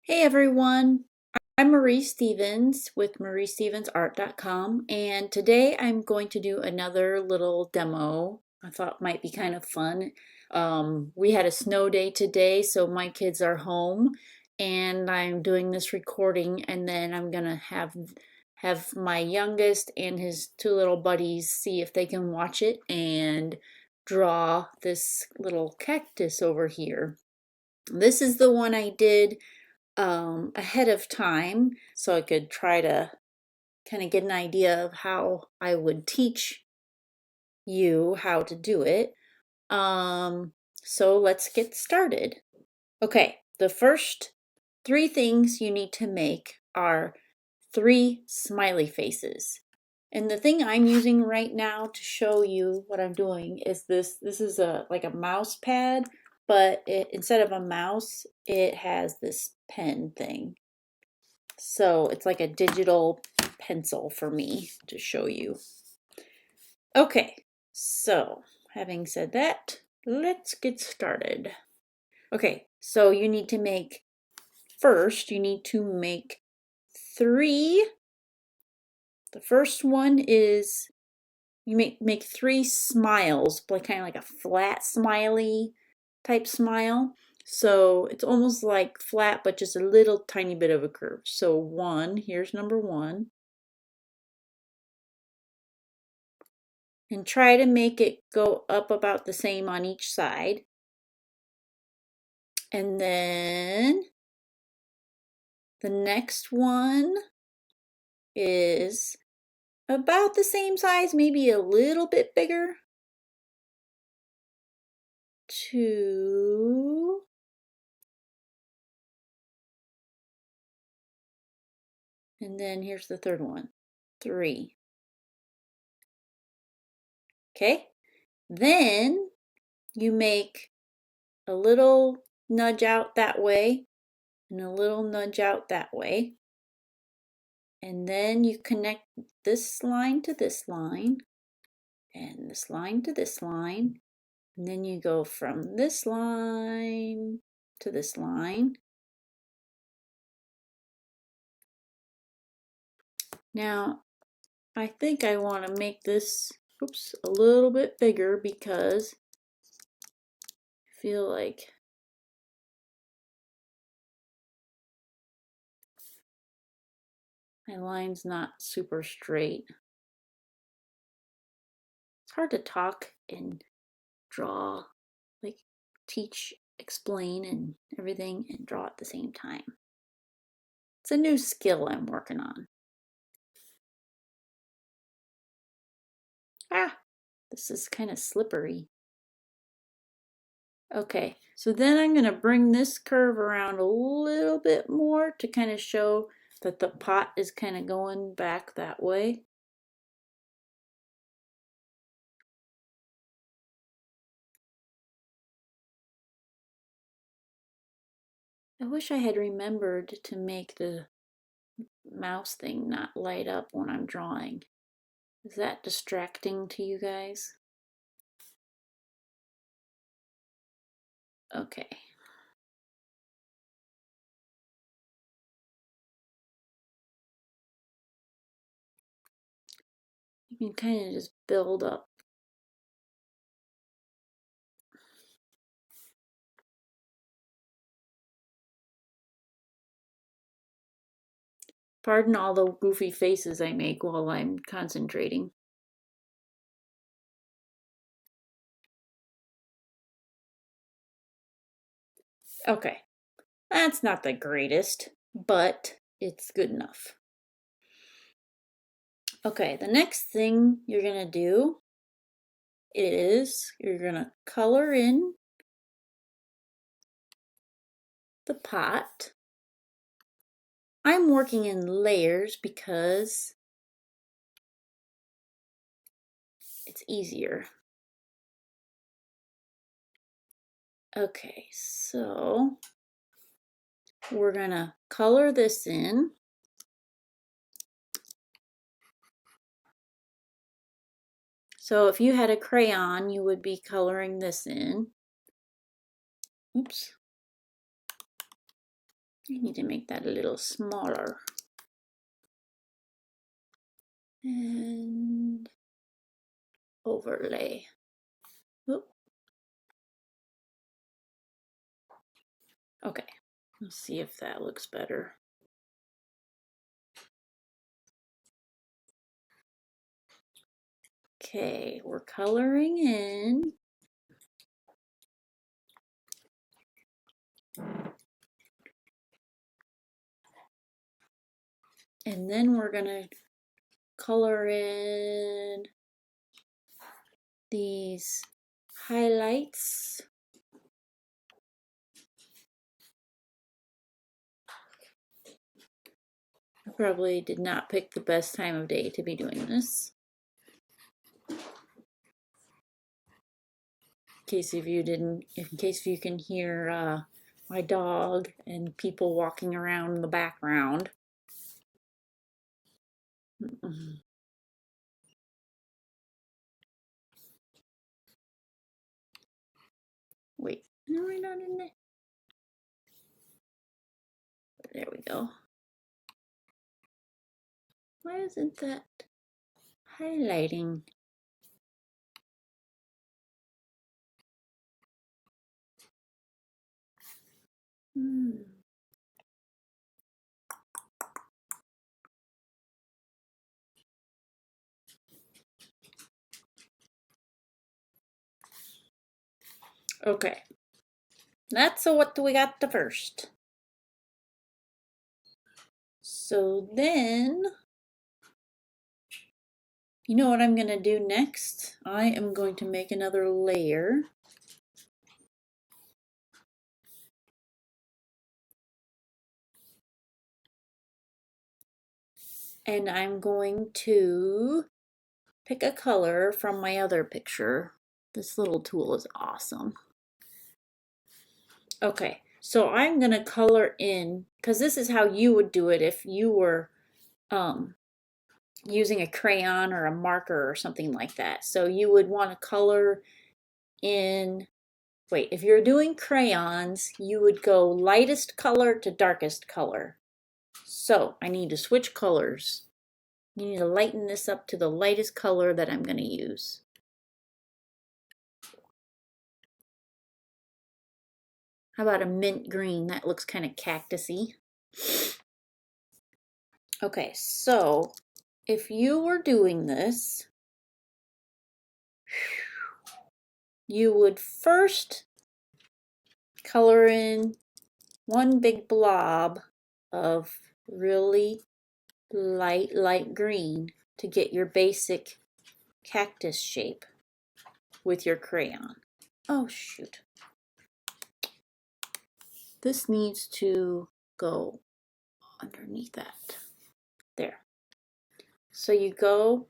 Hey everyone, I'm Marie Stevens with mariestevensart.com, and today I'm going to do another little demo I thought might be kind of fun. We had a snow day today, so my kids are home and I'm doing this recording, and then I'm gonna have my youngest and his two little buddies see if they can watch it and draw this little cactus over here. This is the one I did ahead of time so I could try to kind of get an idea of how I would teach you how to do it. So let's get started. Okay, the first three things you need to make are three smiley faces. And the thing I'm using right now to show you what I'm doing is this. This is like a mouse pad, but instead of a mouse, it has this pen thing. So it's like a digital pencil for me to show you. Okay, so having said that, let's get started. Okay, so you need to make, first you need to make three. The first one is you make three smiles, like kind of like a flat smiley type smile. So it's almost like flat, but just a little tiny bit of a curve. So one, here's number one. And try to make it go up about the same on each side. And then the next one is about the same size, maybe a little bit bigger. Two. And then here's the third one, three. Okay, then you make a little nudge out that way and a little nudge out that way. And then you connect this line to this line and this line to this line. And then you go from this line to this line. Now, I think I want to make this, a little bit bigger because I feel like my line's not super straight. It's hard to talk and draw, like teach, explain, and everything, and draw at the same time. It's a new skill I'm working on. Ah, this is kind of slippery. Okay, so then I'm going to bring this curve around a little bit more to kind of show that the pot is kind of going back that way. I wish I had remembered to make the mouse thing not light up when I'm drawing. Is that distracting to you guys? Okay. You can kind of just build up. Pardon all the goofy faces I make while I'm concentrating. Okay, that's not the greatest, but it's good enough. Okay, the next thing you're gonna do is you're gonna color in the pot. I'm working in layers because it's easier. Okay, so we're gonna color this in. So if you had a crayon, you would be coloring this in. Oops. I need to make that a little smaller. And overlay. Oop. Okay, let's see if that looks better. Okay, we're coloring in. And then we're gonna color in these highlights. I probably did not pick the best time of day to be doing this. In case you can hear my dog and people walking around in the background. Wait, no, we're not in there. There we go. Why isn't that highlighting? Okay, that's what we got the first. So then, you know what I'm going to do next? I am going to make another layer. And I'm going to pick a color from my other picture. This little tool is awesome. Okay, so I'm going to color in, because this is how you would do it if you were using a crayon or a marker or something like that. So you would want to color in, wait, if you're doing crayons, you would go lightest color to darkest color. So I need to switch colors. You need to lighten this up to the lightest color that I'm going to use. How about a mint green? That looks kind of cactusy. Okay, so if you were doing this, you would first color in one big blob of really light green to get your basic cactus shape with your crayon. Oh shoot. This needs to go underneath that. There. So you go,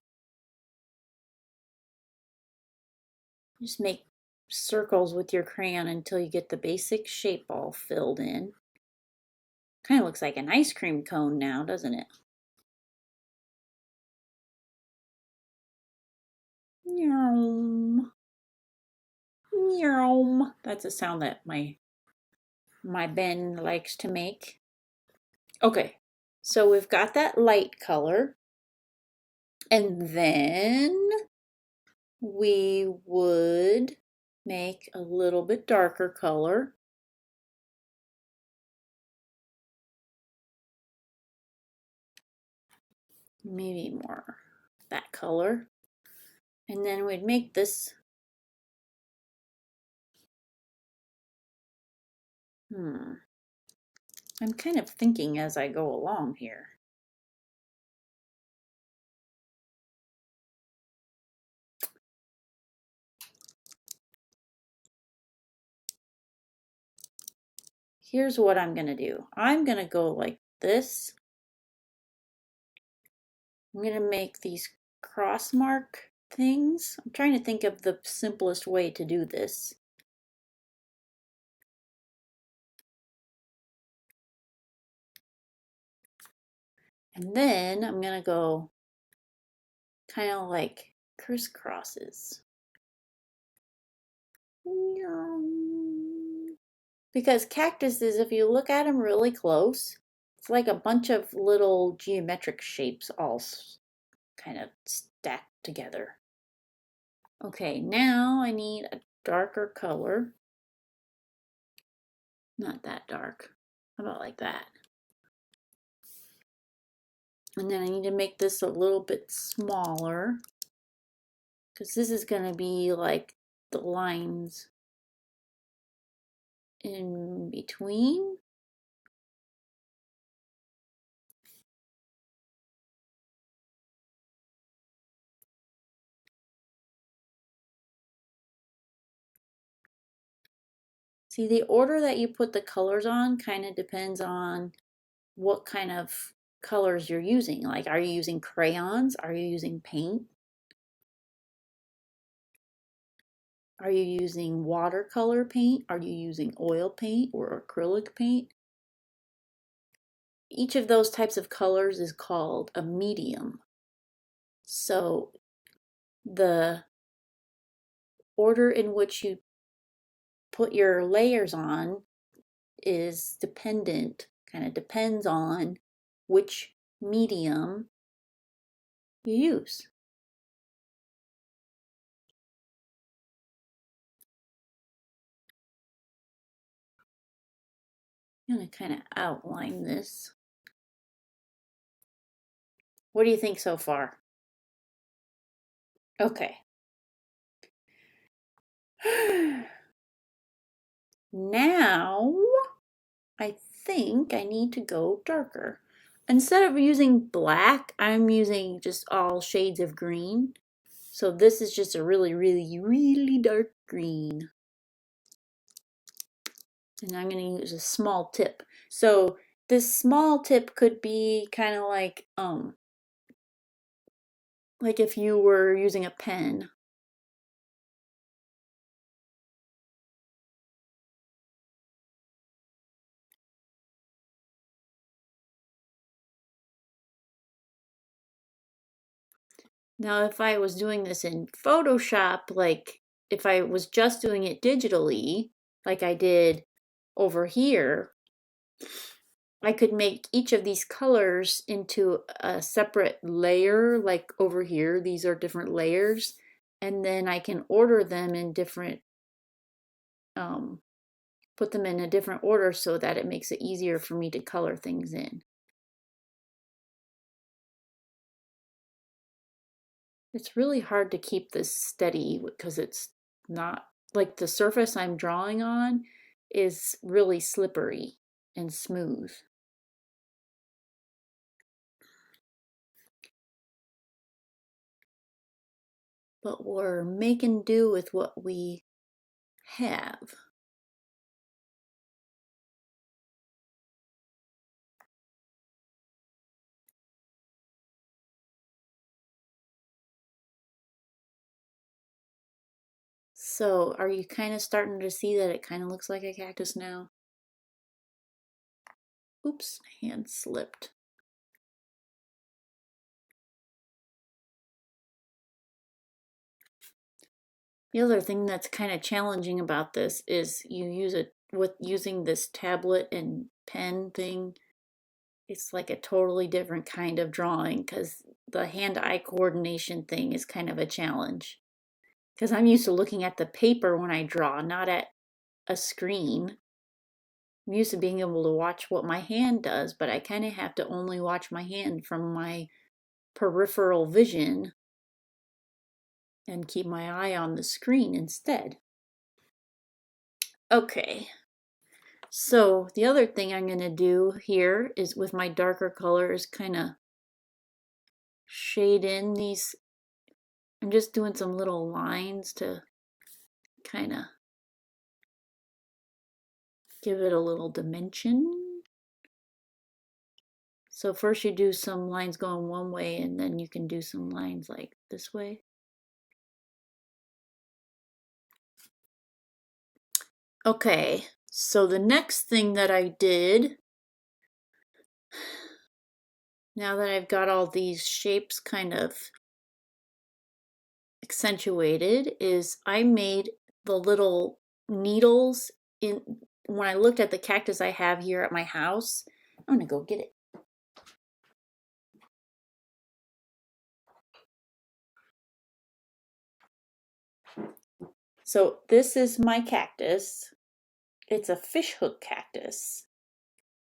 just make circles with your crayon until you get the basic shape all filled in. Kind of looks like an ice cream cone now, doesn't it? Yum. Yum. That's a sound that my Ben likes to make. Okay, so we've got that light color. And then we would make a little bit darker color. Maybe more that color. And then we'd make this. I'm kind of thinking as I go along here. Here's what I'm going to do. I'm going to go like this. I'm going to make these cross mark things. I'm trying to think of the simplest way to do this. And then I'm going to go kind of like crisscrosses. Because cactuses, if you look at them really close, it's like a bunch of little geometric shapes all kind of stacked together. Okay, now I need a darker color. Not that dark. How about like that? And then I need to make this a little bit smaller because this is going to be like the lines in between. See, the order that you put the colors on kind of depends on what kind of colors you're using. Like, are you using crayons? Are you using paint? Are you using watercolor paint? Are you using oil paint or acrylic paint? Each of those types of colors is called a medium. So the order in which you put your layers on is dependent, kind of depends on which medium you use. I'm going to kind of outline this. What do you think so far? Okay. Now, I think I need to go darker. Instead of using black, I'm using just all shades of green. So this is just a really, really, really dark green. And I'm going to use a small tip. So this small tip could be kind of like if you were using a pen. Now, if I was doing this in Photoshop, like if I was just doing it digitally, like I did over here, I could make each of these colors into a separate layer, like over here, these are different layers, and then I can order them in different, put them in a different order so that it makes it easier for me to color things in. It's really hard to keep this steady because it's not, like the surface I'm drawing on is really slippery and smooth. But we're making do with what we have. So are you kind of starting to see that it kind of looks like a cactus now? Oops, hand slipped. The other thing that's kind of challenging about this is you use it with using this tablet and pen thing. It's like a totally different kind of drawing because the hand-eye coordination thing is kind of a challenge. Because I'm used to looking at the paper when I draw, not at a screen. I'm used to being able to watch what my hand does, but I kind of have to only watch my hand from my peripheral vision and keep my eye on the screen instead. Okay, so the other thing I'm going to do here is with my darker color is kind of shade in these. I'm just doing some little lines to kind of give it a little dimension. So first you do some lines going one way and then you can do some lines like this way. Okay, so the next thing that I did, now that I've got all these shapes kind of accentuated, is I made the little needles in when I looked at the cactus I have here at my house, I'm gonna go get it. So this is my cactus. It's a fishhook cactus.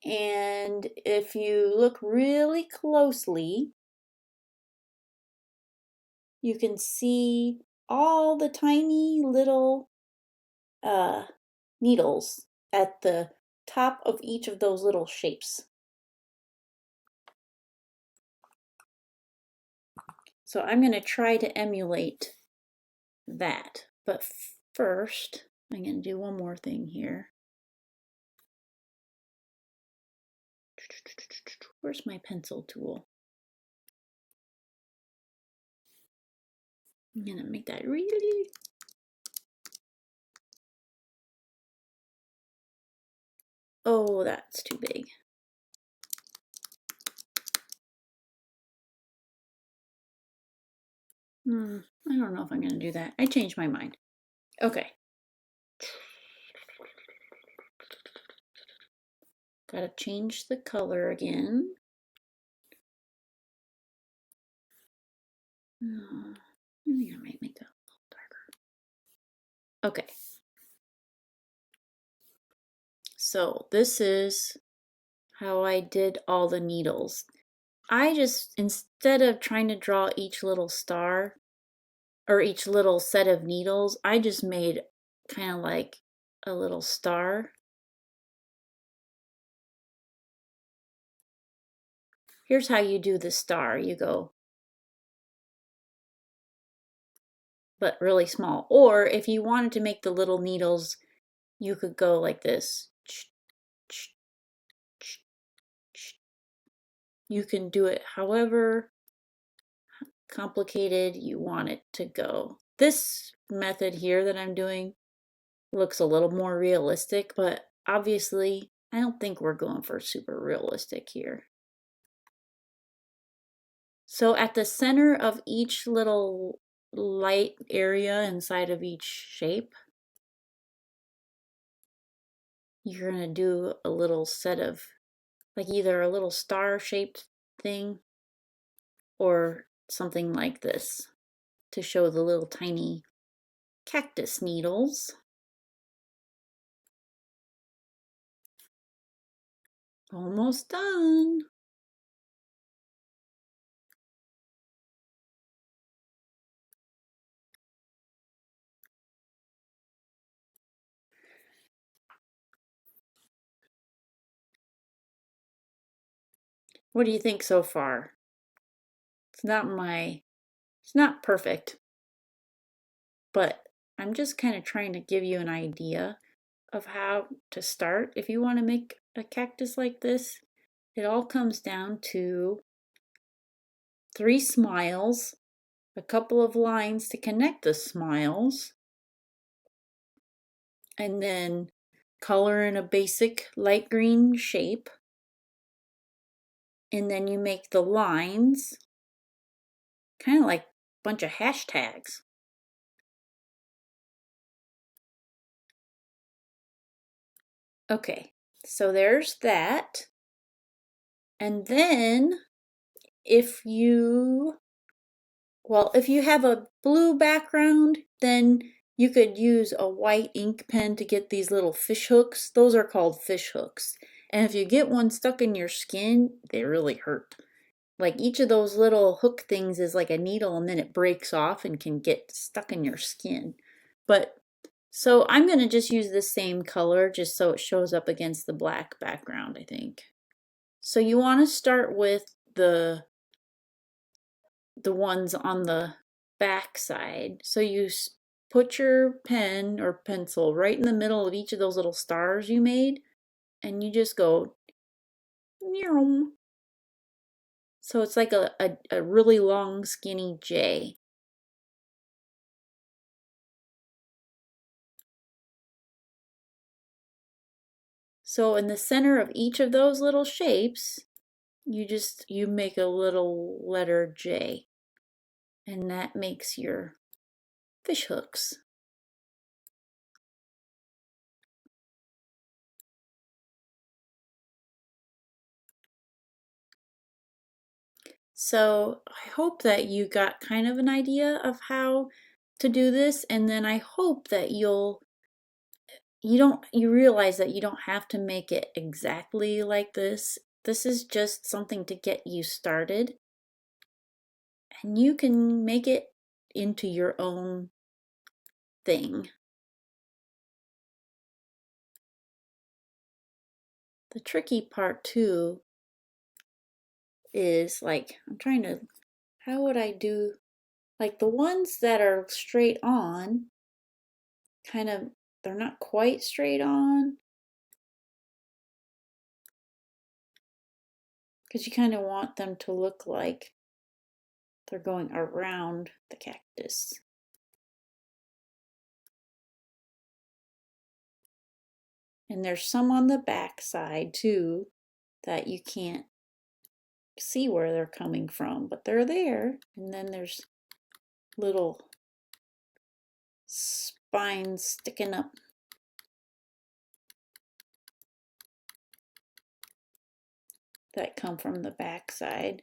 And if you look really closely, you can see all the tiny little needles at the top of each of those little shapes. So I'm going to try to emulate that. But first, I'm going to do one more thing here. Where's my pencil tool? I'm going to make that really... Oh, that's too big. I don't know if I'm going to do that. I changed my mind. Okay. Gotta change the color again. I think I might make that a little darker. Okay. So this is how I did all the needles. I just, instead of trying to draw each little star or each little set of needles, I just made kind of like a little star. Here's how you do the star. You go, but really small. Or if you wanted to make the little needles, you could go like this. You can do it however complicated you want it to go. This method here that I'm doing looks a little more realistic, but obviously I don't think we're going for super realistic here. So at the center of each little light area inside of each shape, you're going to do a little set of, like either a little star-shaped thing or something like this to show the little tiny cactus needles. Almost done. What do you think so far? It's not perfect, but I'm just kind of trying to give you an idea of how to start. If you want to make a cactus like this, it all comes down to 3 smiles, a couple of lines to connect the smiles, and then color in a basic light green shape. And then you make the lines kind of like a bunch of hashtags. Okay, so there's that. And then if you have a blue background, then you could use a white ink pen to get these little fish hooks. Those are called fish hooks. And if you get one stuck in your skin, they really hurt. Like each of those little hook things is like a needle and then it breaks off and can get stuck in your skin. But so I'm going to just use the same color just so it shows up against the black background, I think. So you want to start with the ones on the back side. So you put your pen or pencil right in the middle of each of those little stars you made, and you just go, meow. So it's like a really long, skinny J. So in the center of each of those little shapes, you make a little letter J. And that makes your fish hooks. So I hope that you got kind of an idea of how to do this, and then I hope that you realize that you don't have to make it exactly like this. This is just something to get you started, and you can make it into your own thing. The tricky part too is like, how would I do, like the ones that are straight on, kind of, they're not quite straight on, because you kind of want them to look like they're going around the cactus. And there's some on the back side too that you can't see where they're coming from, but they're there. And then there's little spines sticking up. That come from the back side.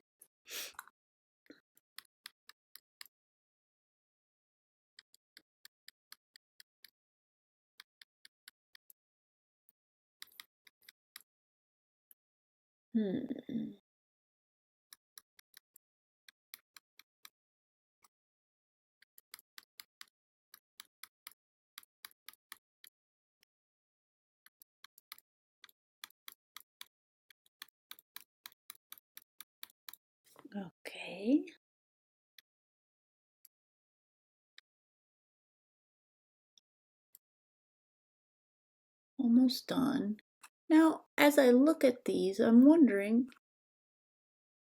Hmm. Okay. Almost done. Now, as I look at these, I'm wondering,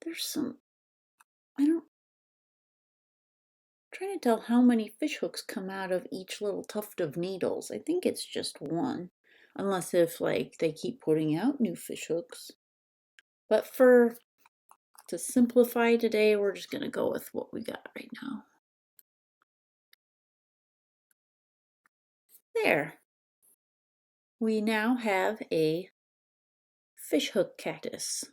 there's some, I'm trying to tell how many fish hooks come out of each little tuft of needles. I think it's just one, unless if like they keep putting out new fish hooks. But to simplify today, we're just gonna go with what we got right now. There. We now have a fish hook cactus.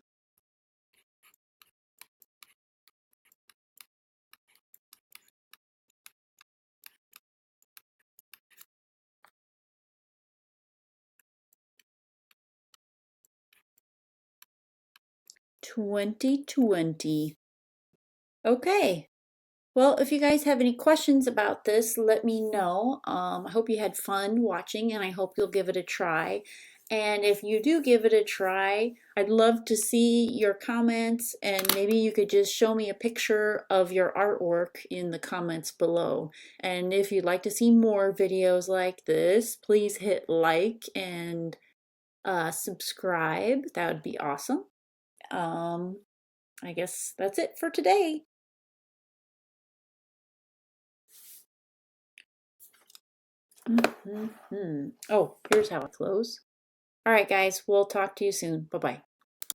"2020." Okay. Well, if you guys have any questions about this, let me know. I hope you had fun watching, and I hope you'll give it a try. And if you do give it a try, I'd love to see your comments, and maybe you could just show me a picture of your artwork in the comments below. And if you'd like to see more videos like this, please hit like and subscribe. That would be awesome. I guess that's it for today. Oh, here's how I close. All right, guys, we'll talk to you soon. Bye-bye.